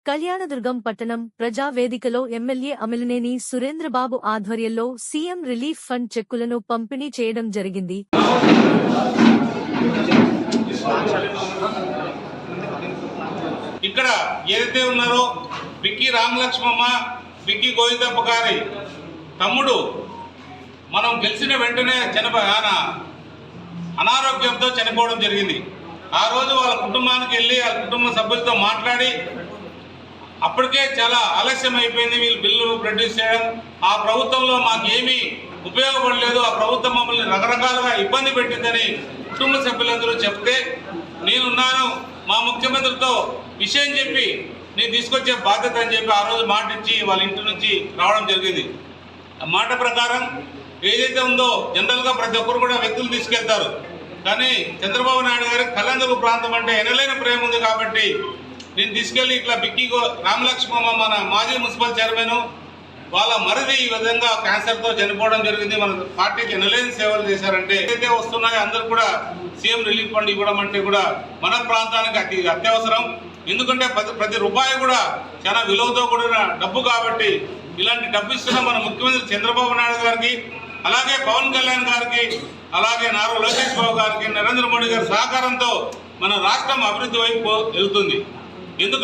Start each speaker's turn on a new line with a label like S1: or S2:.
S1: కళ్యాణదుర్గం పట్టణం ప్రజావేదికలో ఎమ్మెల్యే అమిలినేని సురేంద్రబాబు ఆధ్వర్యంలో CM relief fund చెక్కులను పంపిణీ చేయడం జరిగింది.
S2: ఇక్కడ ఏదైతే ఉన్నారో విక్కీ రామలక్ష్మమ్మ, విక్కీ గోవిందప్ప గారి తమ్ముడు మనం గెలిచిన వెంటనే అనారోగ్యంతో చనిపోవడం జరిగింది. ఆ రోజు వాళ్ళ కుటుంబానికి వెళ్ళి వాళ్ళ కుటుంబ సభ్యులతో మాట్లాడి అప్పటికే చాలా ఆలస్యం అయిపోయింది. వీళ్ళు బిల్లు ప్రొడ్యూస్ చేయడం, ఆ ప్రభుత్వంలో మాకేమీ ఉపయోగపడలేదు, ఆ ప్రభుత్వం మమ్మల్ని రకరకాలుగా ఇబ్బంది పెట్టిందని కుటుంబ సభ్యులందరూ చెప్తే నేనున్నాను, మా ముఖ్యమంత్రితో విషయం చెప్పి నేను తీసుకొచ్చే బాధ్యత అని చెప్పి ఆ రోజు మాట ఇచ్చి వాళ్ళ ఇంటి నుంచి రావడం జరిగింది. ఆ మాట ప్రకారం ఏదైతే ఉందో జనరల్గా ప్రతి ఒక్కరు కూడా వ్యక్తులు తీసుకెళ్తారు, కానీ చంద్రబాబు నాయుడు గారికి కళ్యాణదుర్గం ప్రాంతం అంటే ఎనలేని ప్రేమ ఉంది కాబట్టి నేను తీసుకెళ్ళి ఇట్లా బిక్కీ రామలక్ష్మమ్మ మన మాజీ మున్సిపల్ చైర్మన్ వాళ్ళ మరిది ఈ విధంగా క్యాన్సర్తో చనిపోవడం జరిగింది. మన పార్టీకి ఎనలేని సేవలు చేశారంటే ఏదైతే వస్తున్నాయో అందరూ కూడా సీఎం రిలీఫ్ ఫండ్ ఇవ్వడం అంటే కూడా మన ప్రాంతానికి అత్యవసరం. ఎందుకంటే ప్రతి రూపాయి కూడా చాలా విలువతో కూడిన డబ్బు కాబట్టి ఇలాంటి డబ్బు ఇస్తున్న మన ముఖ్యమంత్రి చంద్రబాబు నాయుడు గారికి, అలాగే పవన్ కళ్యాణ్ గారికి, అలాగే నారా లోకేష్ బాబు గారికి, నరేంద్ర మోడీ గారి సహకారంతో మన రాష్ట్రం అభివృద్ధి వైపు వెళ్తుంది.